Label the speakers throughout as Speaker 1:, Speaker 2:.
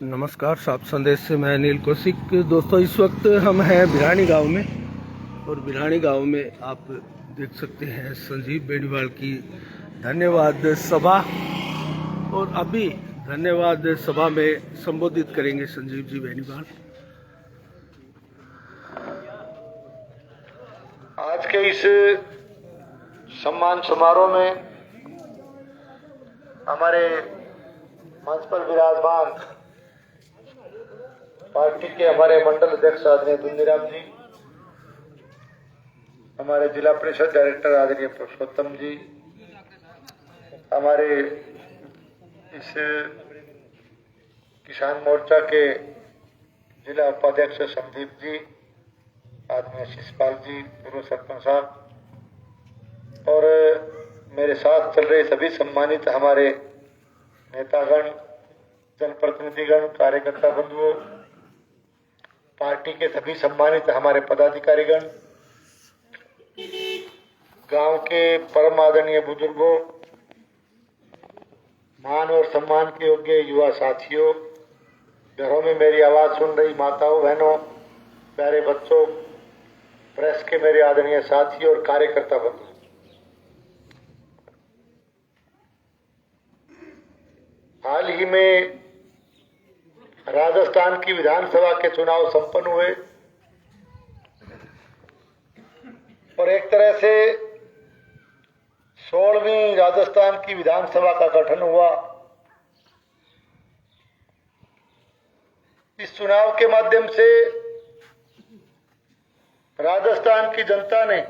Speaker 1: नमस्कार, साफ संदेश से मैं अनिल कौशिक। दोस्तों, इस वक्त हम हैं बिरहानी गांव में और बिरहानी गांव में आप देख सकते हैं संजीव बेनीवाल की धन्यवाद सभा। और अभी धन्यवाद सभा में संबोधित करेंगे संजीव जी बेनीवाल।
Speaker 2: आज के इस सम्मान समारोह में हमारे मंच पर विराजमान पार्टी के हमारे मंडल अध्यक्ष आदरणीय दुन्नीराम जी, हमारे जिला परिषद डायरेक्टर आदरणीय पुरुषोत्तम जी, हमारे इस किसान मोर्चा के जिला उपाध्यक्ष संदीप जी, आदरणीय शिषपाल जी, पूर्व सरपंच साहब और मेरे साथ चल रहे सभी सम्मानित हमारे नेतागण, जनप्रतिनिधिगण, कार्यकर्ता बंधुओं, पार्टी के सभी सम्मानित हमारे पदाधिकारीगण, गांव के परम आदरणीय बुजुर्गों, मान और सम्मान के योग्य युवा साथियों, घरों में मेरी आवाज सुन रही माताओं, बहनों, प्यारे बच्चों, प्रेस के मेरे आदरणीय साथी और कार्यकर्ता बंधु, हाल ही में राजस्थान की विधानसभा के चुनाव संपन्न हुए और एक तरह से 16वीं राजस्थान की विधानसभा का गठन हुआ। इस चुनाव के माध्यम से राजस्थान की जनता ने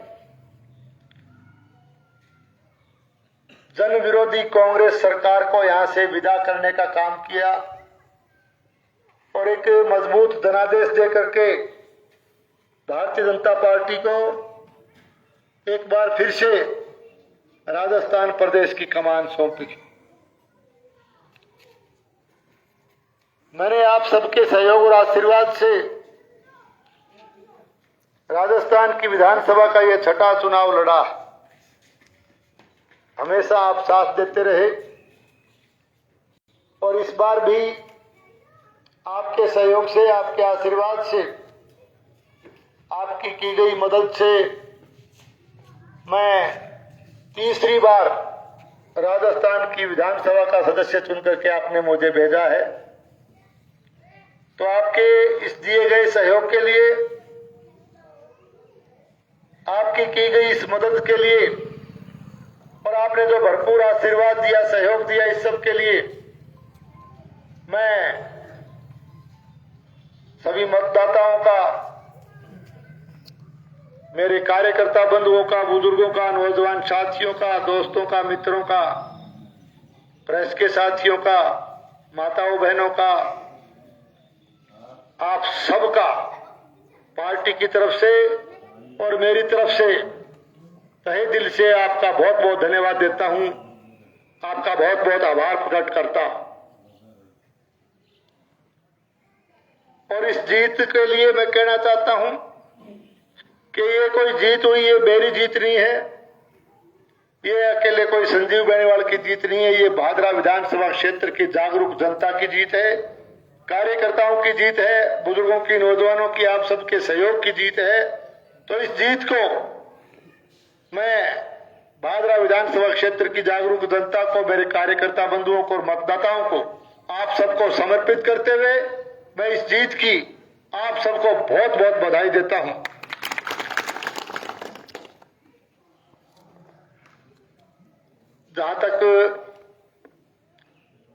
Speaker 2: जन विरोधी कांग्रेस सरकार को यहां से विदा करने का काम किया और एक मजबूत धनादेश देकर के भारतीय जनता पार्टी को एक बार फिर से राजस्थान प्रदेश की कमान सौंपी। मैंने आप सबके सहयोग और आशीर्वाद से राजस्थान की विधानसभा का यह छठा चुनाव लड़ा। हमेशा आप साथ देते रहे और इस बार भी आपके सहयोग से, आपके आशीर्वाद से, आपकी की गई मदद से मैं तीसरी बार राजस्थान की विधानसभा का सदस्य चुन करके आपने मुझे भेजा है। तो आपके इस दिए गए सहयोग के लिए, आपकी की गई इस मदद के लिए और आपने जो भरपूर आशीर्वाद दिया, सहयोग दिया, इस सब के लिए मैं सभी मतदाताओं का, मेरे कार्यकर्ता बंधुओं का, बुजुर्गों का, नौजवान साथियों का, दोस्तों का, मित्रों का, प्रेस के साथियों का, माताओं बहनों का, आप सबका पार्टी की तरफ से और मेरी तरफ से तहे दिल से आपका बहुत बहुत धन्यवाद देता हूं, आपका बहुत बहुत आभार प्रकट करता हूं। और इस जीत के लिए मैं कहना चाहता हूं कि ये कोई जीत हुई, ये मेरी जीत नहीं है, ये अकेले कोई संजीव बेनीवाल की जीत नहीं है, ये भादरा विधानसभा क्षेत्र की जागरूक जनता की जीत है, कार्यकर्ताओं की जीत है, बुजुर्गों की, नौजवानों की, आप सबके सहयोग की जीत है। तो इस जीत को मैं भादरा विधानसभा क्षेत्र की जागरूक जनता को, मेरे कार्यकर्ता बंधुओं को और मतदाताओं को, आप सबको समर्पित करते हुए मैं इस जीत की आप सबको बहुत बहुत बधाई देता हूं। जहां तक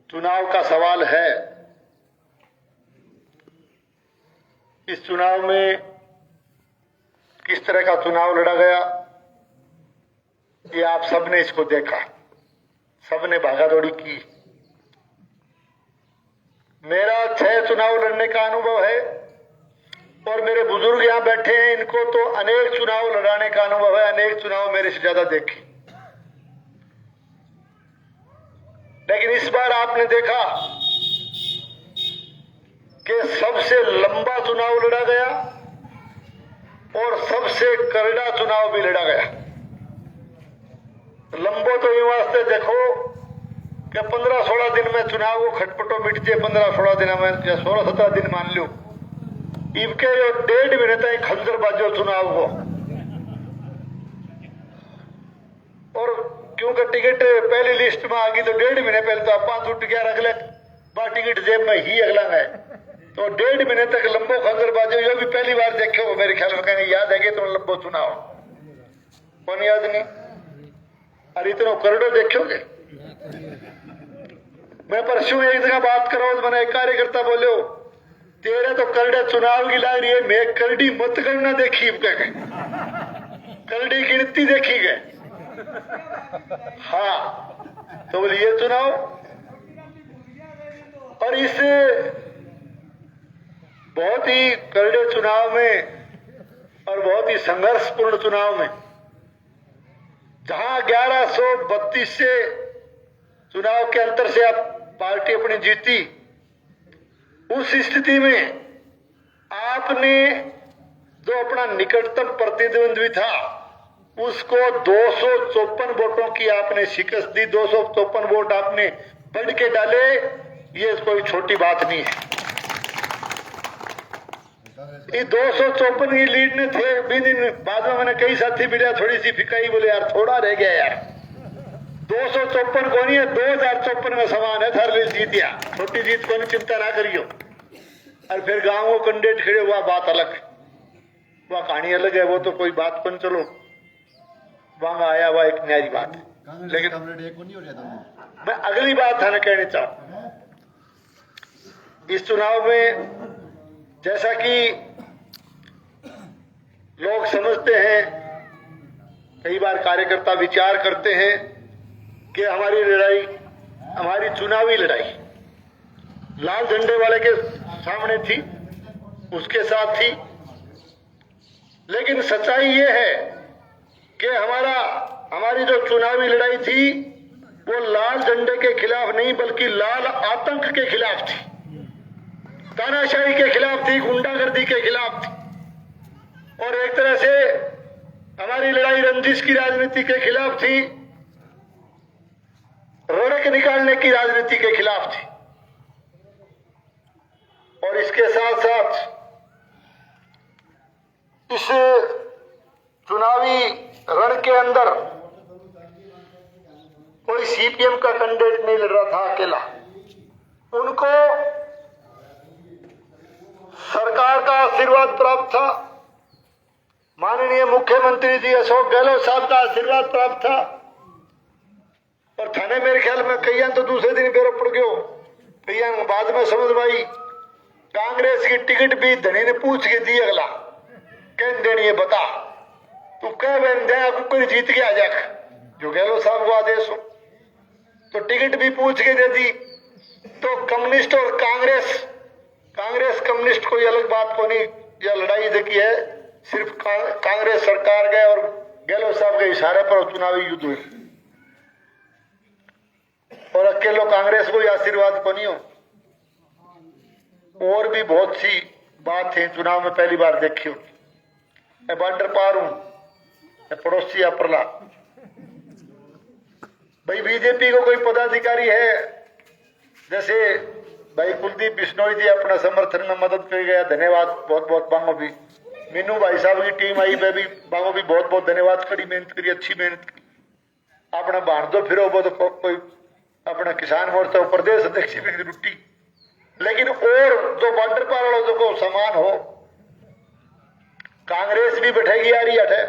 Speaker 2: चुनाव का सवाल है, इस चुनाव में किस तरह का चुनाव लड़ा गया, ये आप सबने इसको देखा, सबने भागादौड़ी की। मेरा 6 चुनाव लड़ने का अनुभव है और मेरे बुजुर्ग यहां बैठे हैं, इनको तो अनेक चुनाव लड़ाने का अनुभव है, अनेक चुनाव मेरे से ज्यादा देखे। लेकिन इस बार आपने देखा कि सबसे लंबा चुनाव लड़ा गया और सबसे करड़ा चुनाव भी लड़ा गया। लंबो तो ये वास्ते देखो कि 15-16 दिन में चुनाव को खटपटो मिट जाए, 15-16 दिन में या 16-17 दिन मान लो, इनके 1.5 महीने तक खंजर बाजो चुनाव को। और क्योंकि टिकट पहली लिस्ट में आ गई तो 1.5 महीने पहले तो आप 5 उठ गया रख ले, बा टिकट जेब में ही अगला है, तो 1.5 महीने तक लंबो खंजर बाजो। ये भी पहली बार देखे हो मेरे ख्याल में, कहेंगे याद है कि तो लंबो चुनाव कौन याद नहीं। अरे इतना करड़ो देखोगे। मैं परसों एक जगह बात करो तो मैंने एक कार्यकर्ता बोले हो तेरे तो करड़े चुनाव की लाग रही है, मैं करड़ी मतगणना देखी गए, करड़ी गिनती देखी गए। हाँ तो बोले ये चुनाव। और इस बहुत ही करड़े चुनाव में और बहुत ही संघर्षपूर्ण चुनाव में, जहां 1132 से चुनाव के अंतर से आप पार्टी अपनी जीती, उस स्थिति में आपने जो अपना निकटतम प्रतिद्वंद्वी था उसको 254 वोटों की आपने शिकस्त दी। 254 वोट आपने बढ़ के डाले, ये कोई छोटी बात नहीं है। ये 254 की लीड ने थे भी दिन बाद में मैंने कई साथी मिला, थोड़ी सी फिकाई, बोले यार थोड़ा रह गया यार, 254 को नहीं है 2054 में समान है, थार जीत गया, छोटी जीत को नहीं, चिंता ना करियो। और फिर गांव को कैंडिडेट खड़े हुआ, बात अलग है, वह कहानी अलग है, वो तो कोई बात कौन, चलो वहां आया हुआ एक न्यारी बात है। लेकिन मैं अगली बात है ना कहनी चाहूं, इस चुनाव में जैसा कि लोग समझते हैं, कई बार कार्यकर्ता विचार करते हैं कि हमारी लड़ाई, हमारी चुनावी लड़ाई लाल झंडे वाले के सामने थी, उसके साथ थी। लेकिन सच्चाई ये है कि हमारी जो चुनावी लड़ाई थी वो लाल झंडे के खिलाफ नहीं बल्कि लाल आतंक के खिलाफ थी, तानाशाही के खिलाफ थी, गुंडागर्दी के खिलाफ थी। और एक तरह से हमारी लड़ाई रंजिश की राजनीति के खिलाफ थी, रड़क निकालने की राजनीति के खिलाफ थी। और इसके साथ साथ इस चुनावी रण के अंदर कोई सीपीएम का कैंडिडेट नहीं लड़ रहा था अकेला, उनको सरकार का आशीर्वाद प्राप्त था, माननीय मुख्यमंत्री जी अशोक गहलोत साहब का आशीर्वाद प्राप्त था। और थाने मेरे ख्याल में कईयां तो दूसरे दिन बेरो पड़ गयो, कईयां बाद में समझ में आई। कांग्रेस की टिकट भी धनी ने पूछ के दी, अगला कह देनी है बता तू कह बहन दया कुकर जीत के आ जा, जो गहलोत साहब को आदेश हो, तो टिकट भी पूछ के दे दी। तो कम्युनिस्ट और कांग्रेस कम्युनिस्ट कोई अलग बात को नहीं, यह लड़ाई देखी है सिर्फ कांग्रेस सरकार गए और गहलोत साहब के इशारे पर चुनावी युद्ध हुई, और अकेले कांग्रेस को आशीर्वाद को नहीं हो। और भी बहुत सी बात है चुनाव में पहली बार देखी हो। मैं बॉर्डर पार हूं, पड़ोसी अप्रला भाई, बीजेपी को कोई पदाधिकारी है, जैसे भाई कुलदीप बिश्नोई जी अपना समर्थन में मदद कर गया, धन्यवाद बहुत बहुत। बांगो भी मीनू भाई साहब की टीम आई, मैं भी बांगो भी बहुत बहुत धन्यवाद, कड़ी मेहनत करी, अच्छी मेहनत की। अपना बांध दो फिर वो तो कोई अपना किसान मोर्चा प्रदेश अध्यक्ष की रुटी। लेकिन और जो बॉर्डर पार वालों को समान हो, कांग्रेस भी बैठेगी आ रही है,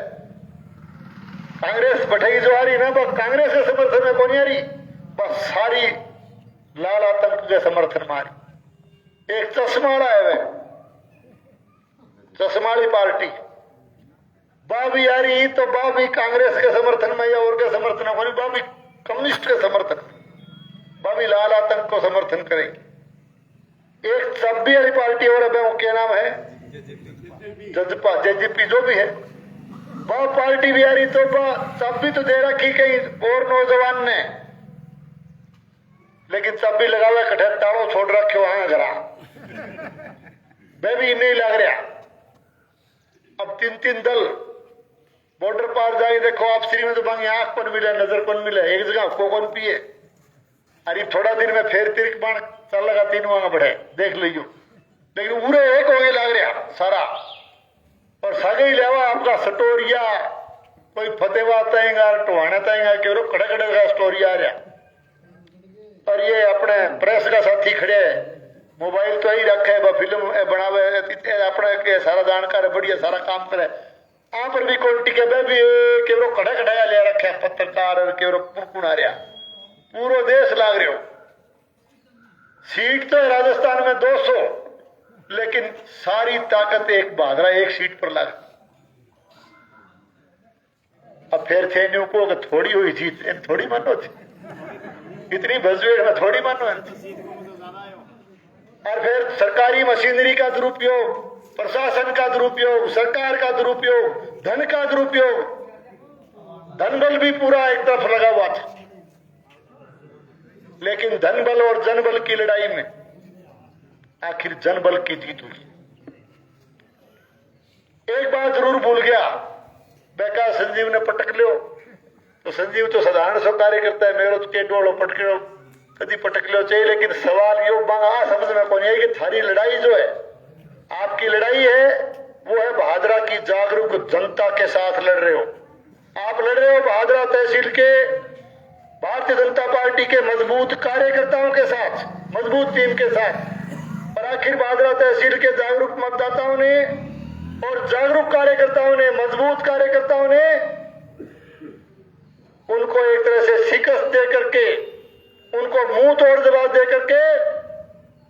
Speaker 2: कांग्रेस बैठेगी जो आ रही ना, बस कांग्रेस के समर्थन में कौन आ रही, बस सारी लाल आतंक के समर्थन में आ रही। एक चश्माड़ा है, वह चश्माड़ी पार्टी बाबी आ रही, तो बाबी कांग्रेस के समर्थन में या और के समर्थन में, बाबी कम्युनिस्ट के समर्थन में, बाबी लाल आतंक को समर्थन करेगी। एक सब्बी वाली पार्टी और है, क्या नाम है, जजपा जेजेपी जो भी है, वह पार्टी भी आ रही, तो सब भी तो दे रखी कहीं और नौजवान ने, लेकिन सब भी लगा हुआ कठे ताड़ो छोड़ रखे वहां घरा, वह भी नहीं लग रहा। अब 3-3 दल बॉर्डर पार जाए, देखो आप श्री में तो बांगे आंख कौन मिले, नजर कौन मिले, एक जगह को कौन पिए, अरे थोड़ा दिन में फिर तिरक बाण चल लगा 3 मांगा बढ़े देख लियो, लेकिन पूरे एक हो गए लग रहा सारा। और सगे लेवा आपका स्टोरिया कोई फतेवा तयेगा टोहाना तयेगा केवरो खड़े खड़े का स्टोरी आ रहा। और ये अपने प्रेस का साथी खड़े मोबाइल तो ही रखे फिल्म बनावे अपने के सारा जानकार बढ़िया सारा काम करे। आप पर भी कोई टिके भी केवरो खड़े खड़े ले रखे पत्रकार और केवरो कुण आ रहा पूरा देश लाग रहे हो। सीट तो है राजस्थान में 200, लेकिन सारी ताकत एक बहादुरा एक सीट पर लग। अब फिर थे न्यू को थोड़ी हुई जीत इन थोड़ी मानो थी, इतनी भजवेड़ में थोड़ी मानो। और फिर सरकारी मशीनरी का दुरुपयोग, प्रशासन का दुरुपयोग, सरकार का दुरुपयोग, धन का दुरुपयोग, धनबल भी पूरा एक तरफ लगा हुआ था। लेकिन धनबल और जनबल की लड़ाई में आखिर जनबल की जीत हुई। एक बात जरूर भूल गया, बेकार संजीव ने पटक लियो तो संजीव तो साधारण सो कार्य करता है, मेरे तो डोलो पटक लो कभी पटक लो चाहिए। लेकिन सवाल यो मांगा समझ में कौन है कि थारी लड़ाई जो है आपकी लड़ाई है वो है बहादुरा की जागरूक जनता के साथ लड़ रहे हो। आप लड़ रहे हो बहादुरा तहसील के भारतीय जनता पार्टी के मजबूत कार्यकर्ताओं के साथ, मजबूत टीम के साथ। और आखिर बहादुरा तहसील के जागरूक मतदाताओं ने और जागरूक कार्यकर्ताओं ने, मजबूत कार्यकर्ताओं ने उनको एक तरह से शिकस्त दे करके, उनको मुंह तोड़ जवाब दे करके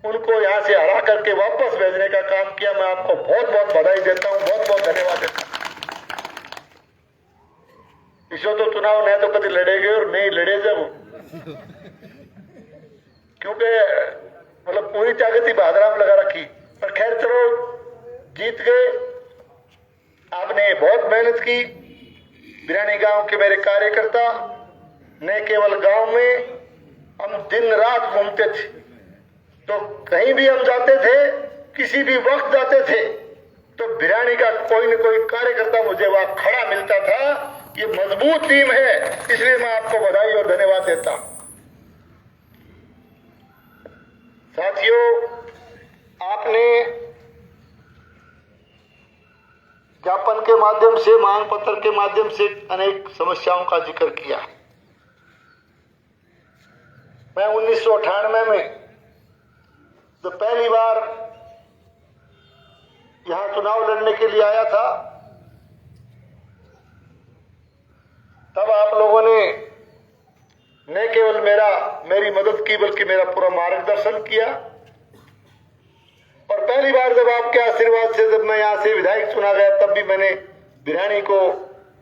Speaker 2: उनको यहां से हरा करके वापस भेजने का काम किया। मैं आपको बहुत बहुत बधाई देता हूं, बहुत बहुत धन्यवाद देता हूं। इसो तो चुनाव नहीं तो कभी लड़ेगे और नहीं लड़े जब, क्योंकि मतलब पूरी ताकत ही बहादुरा में लगा रखी। पर खैर चलो जीत गए। आपने बहुत मेहनत की। बिरानी गांव के मेरे कार्यकर्ता न केवल गांव में, हम दिन रात घूमते थे, तो कहीं भी हम जाते थे, किसी भी वक्त जाते थे, तो बिरानी का कोई न कोई कार्यकर्ता मुझे वहां खड़ा मिलता था। ये मजबूत टीम है, इसलिए मैं आपको बधाई और धन्यवाद देता हूं। साथियों, आपने ज्ञापन के माध्यम से, मांग पत्र के माध्यम से अनेक समस्याओं का जिक्र किया। मैं 1998 में जब पहली बार यहां चुनाव लड़ने के लिए आया था, तब आप लोगों ने न केवल मेरी मदद की बल्कि मेरा पूरा मार्गदर्शन किया। और पहली बार जब आपके आशीर्वाद से जब मैं यहां से विधायक चुना गया, तब भी मैंने बिरानी को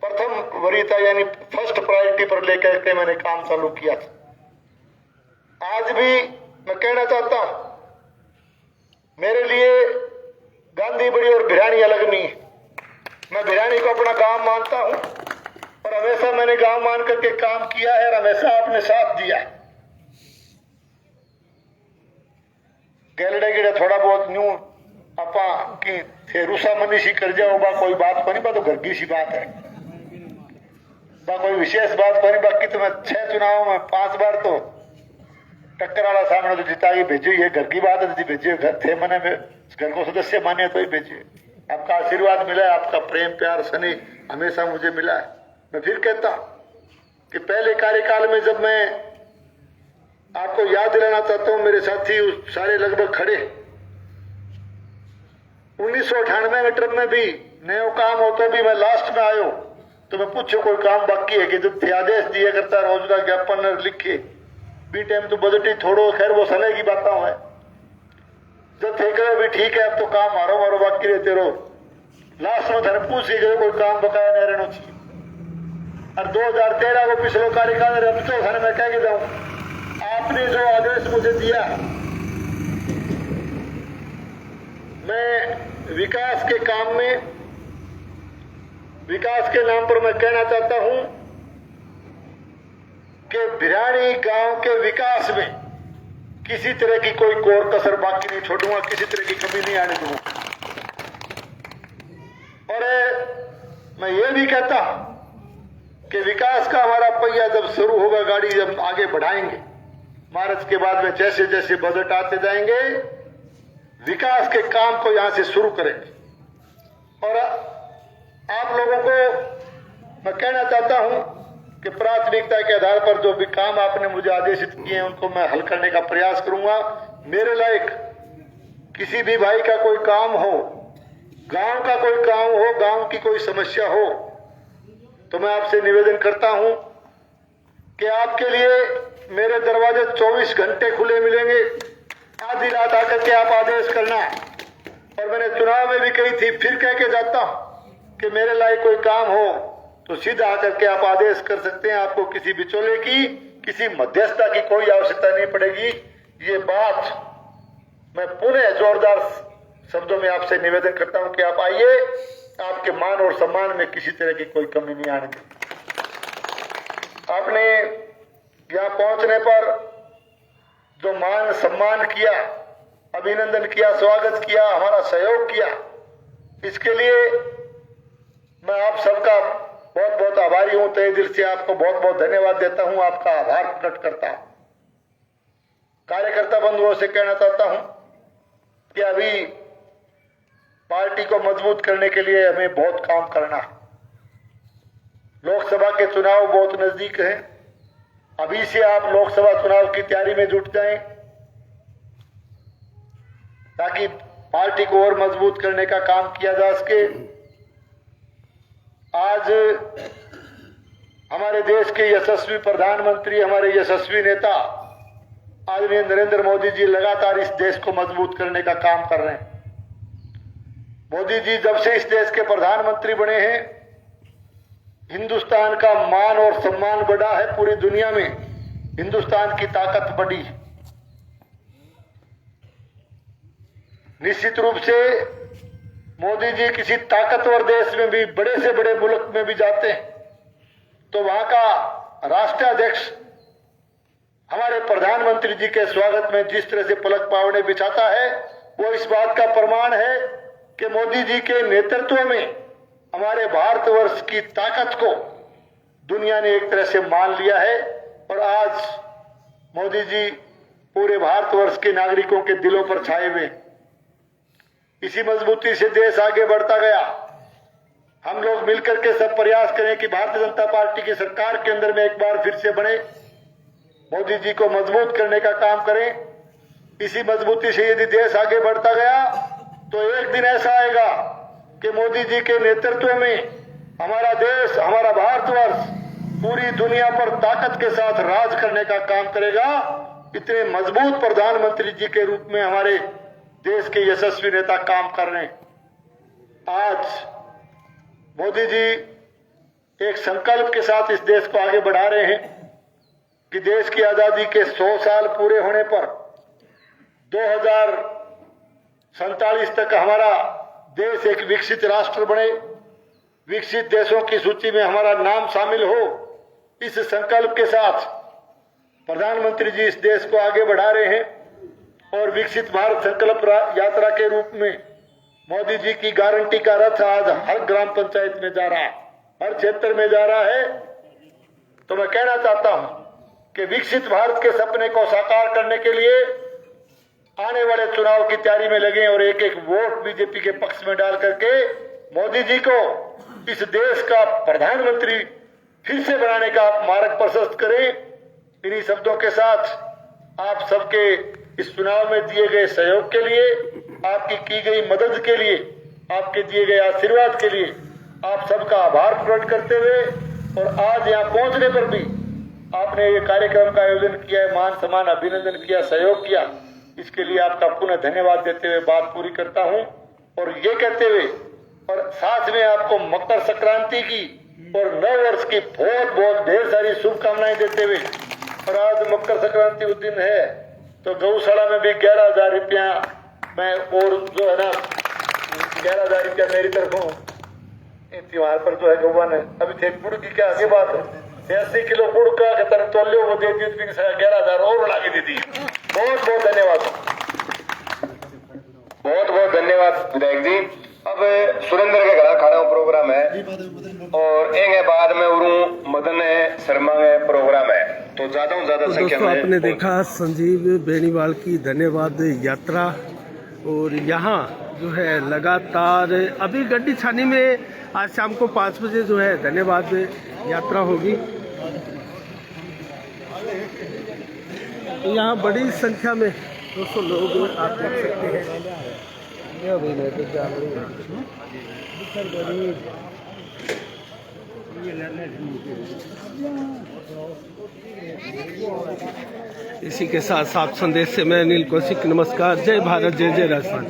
Speaker 2: प्रथम वरीयता यानी फर्स्ट प्रायोरिटी पर लेकर के मैंने काम चालू किया था। आज भी मैं कहना चाहता हूं, मेरे लिए गांधी बड़ी और बिरानी अलग नहीं है। मैं बिरानी को अपना गांव मानता हूं और हमेशा मैंने गांव मान करके काम किया है और हमेशा आपने साथ दिया है। गैलडे गिड़े थोड़ा बहुत न्यू आपा की थे रूसा मनी सी कर जाओ, बा कोई बात नहीं, बा तो घर की सी बात है, बा कोई विशेष बात नहीं। बाकी तो मैं 6 चुनाव में 5 बार तो टक्कर वाला सामने तो जिता ही भेजी, ये घर की बात है, भेजिए घर थे मैंने घर को सदस्य माने तो ही भेजिए। आपका आशीर्वाद मिला है, आपका प्रेम प्यार स्नेह हमेशा मुझे मिला है। मैं फिर कहता हूं कि पहले कार्यकाल में जब मैं आपको याद दिलाना चाहता हूं, मेरे साथी सारे लगभग खड़े, 1998 में ट्रम में भी नया काम होता भी मैं लास्ट में आयो तो मैं पूछो कोई काम बाकी है कि जब थे आदेश दिया करता रोज का ज्ञापन लिखे बी टाइम तो बजट ही थोड़ो, खैर वो समय की बात है। जब थे करे भी ठीक है, अब तो काम मारो बाकी रहते रहो। लास्ट में धन पूछ ही गए कोई काम बकाया नहीं रहना चाहिए। और 2013 को पिछले कार्यकाल में अब तो घर में कह के जाऊं, आपने जो आदेश मुझे दिया, मैं विकास के काम में, विकास के नाम पर मैं कहना चाहता हूं कि बिरानी गांव के विकास में किसी तरह की कोई कोर कसर बाकी नहीं छोड़ूंगा, किसी तरह की कमी नहीं आने दूंगा। और मैं ये भी कहता कि विकास का हमारा पहिया जब शुरू होगा, गाड़ी जब आगे बढ़ाएंगे, मार्च के बाद में जैसे जैसे बजट आते जाएंगे, विकास के काम को यहां से शुरू करेंगे। और आप लोगों को मैं कहना चाहता हूं कि प्राथमिकता के आधार पर जो भी काम आपने मुझे आदेशित किए हैं उनको मैं हल करने का प्रयास करूंगा। मेरे लायक किसी भी भाई का कोई काम हो, गांव का कोई काम हो, गांव की कोई समस्या हो, तो मैं आपसे निवेदन करता हूं कि आपके लिए मेरे दरवाजे 24 घंटे खुले मिलेंगे। आधी रात आकर के आप आदेश करना। और मैंने चुनाव में भी कही थी, फिर कह के जाता हूं कि मेरे लायक कोई काम हो तो सीधा आकर के आप आदेश कर सकते हैं। आपको किसी बिचौले की, किसी मध्यस्थता की कोई आवश्यकता नहीं पड़ेगी। ये बात मैं पुनः जोरदार शब्दों में आपसे निवेदन करता हूं कि आप आइए, आपके मान और सम्मान में किसी तरह की कोई कमी नहीं आने देगी। आपने यहां पहुंचने पर जो मान सम्मान किया, अभिनंदन किया, स्वागत किया, हमारा सहयोग किया, इसके लिए मैं आप सबका बहुत बहुत आभारी हूं। तहे दिल से आपको बहुत बहुत धन्यवाद देता हूं, आपका आभार प्रकट करता हूं। कार्यकर्ता बंधुओं से कहना चाहता हूं कि अभी पार्टी को मजबूत करने के लिए हमें बहुत काम करना है। लोकसभा के चुनाव बहुत नजदीक हैं। अभी से आप लोकसभा चुनाव की तैयारी में जुट जाएं ताकि पार्टी को और मजबूत करने का काम किया जा सके। आज हमारे देश के यशस्वी प्रधानमंत्री, हमारे यशस्वी नेता आदरणीय नरेंद्र मोदी जी लगातार इस देश को मजबूत करने का काम कर रहे हैं। मोदी जी जब से इस देश के प्रधानमंत्री बने हैं, हिंदुस्तान का मान और सम्मान बढ़ा है। पूरी दुनिया में हिंदुस्तान की ताकत बढ़ी है। निश्चित रूप से मोदी जी किसी ताकतवर देश में भी, बड़े से बड़े मुल्क में भी जाते हैं तो वहां का राष्ट्राध्यक्ष हमारे प्रधानमंत्री जी के स्वागत में जिस तरह से पलक पावड़े बिछाता है, वो इस बात का प्रमाण है कि मोदी जी के नेतृत्व में हमारे भारतवर्ष की ताकत को दुनिया ने एक तरह से मान लिया है। और आज मोदी जी पूरे भारतवर्ष के नागरिकों के दिलों पर छाए हुए। इसी मजबूती से देश आगे बढ़ता गया। हम लोग मिलकर के सब प्रयास करें कि भारतीय जनता पार्टी की सरकार के अंदर में एक बार फिर से बने, मोदी जी को मजबूत करने का काम करें। इसी मजबूती से यदि देश आगे बढ़ता गया तो एक दिन ऐसा आएगा कि मोदी जी के नेतृत्व में हमारा देश, हमारा भारतवर्ष पूरी दुनिया पर ताकत के साथ राज करने का काम करेगा। इतने मजबूत प्रधानमंत्री जी के रूप में हमारे देश के यशस्वी नेता काम कर रहे हैं। आज मोदी जी एक संकल्प के साथ इस देश को आगे बढ़ा रहे हैं कि देश की आजादी के 100 साल पूरे होने पर 2047 तक हमारा देश एक विकसित राष्ट्र बने, विकसित देशों की सूची में हमारा नाम शामिल हो। इस संकल्प के साथ प्रधानमंत्री जी इस देश को आगे बढ़ा रहे हैं और विकसित भारत संकल्प यात्रा के रूप में मोदी जी की गारंटी का रथ आज हर ग्राम पंचायत में जा रहा है, हर क्षेत्र में जा रहा है। तो मैं कहना चाहता हूं कि विकसित भारत के सपने को साकार करने के लिए आने वाले चुनाव की तैयारी में लगे और एक एक वोट बीजेपी के पक्ष में डाल करके मोदी जी को इस देश का प्रधानमंत्री फिर से बनाने का मार्ग प्रशस्त करें। इन्हीं शब्दों के साथ आप सबके इस चुनाव में दिए गए सहयोग के लिए, आपकी की गई मदद के लिए, आपके दिए गए आशीर्वाद के लिए आप सबका आभार प्रकट करते हुए और आज यहाँ पहुंचने पर भी आपने ये कार्यक्रम का आयोजन किया है, मान सम्मान अभिनंदन किया, सहयोग किया, इसके लिए आपका पुनः धन्यवाद देते हुए बात पूरी करता हूं। और ये कहते हुए और साथ में आपको मकर संक्रांति की और नव वर्ष की बहुत बहुत ढेर सारी शुभकामनाएं देते हुए, और आज मकर संक्रांति उस दिन है तो गौशाला में भी 11,000 रुपया मैं और जो है ना 11,000 रुपया मेरी तरफों त्योहार पर जो है गौवा ने अभी थे गुड़ की क्या आगे बात है 80 किलो गुड़ का तन तोल्यो वो दे दी 11,000 और लगा दी थी। बहुत बहुत धन्यवाद,
Speaker 3: बहुत बहुत धन्यवाद विधायक जी। अब सुरेंद्र के घड़ा खाड़ा प्रोग्राम है और एक बाद में उरू मदन शर्मा के प्रोग्राम है। तो ज्यादा से ज्यादा
Speaker 1: तो
Speaker 3: संख्या
Speaker 1: दोस्तों
Speaker 3: में
Speaker 1: आपने देखा संजीव बेनीवाल की धन्यवाद यात्रा। और यहाँ जो है लगातार अभी गड्डी छानी में आज शाम को 5 बजे जो है धन्यवाद यात्रा होगी। तो यहाँ बड़ी संख्या में दोस्तों लोग आप देख सकते हैं। इसी के साथ साफ संदेश से मैं अनिल कौशिक, नमस्कार, जय भारत, जय जय राजस्थान।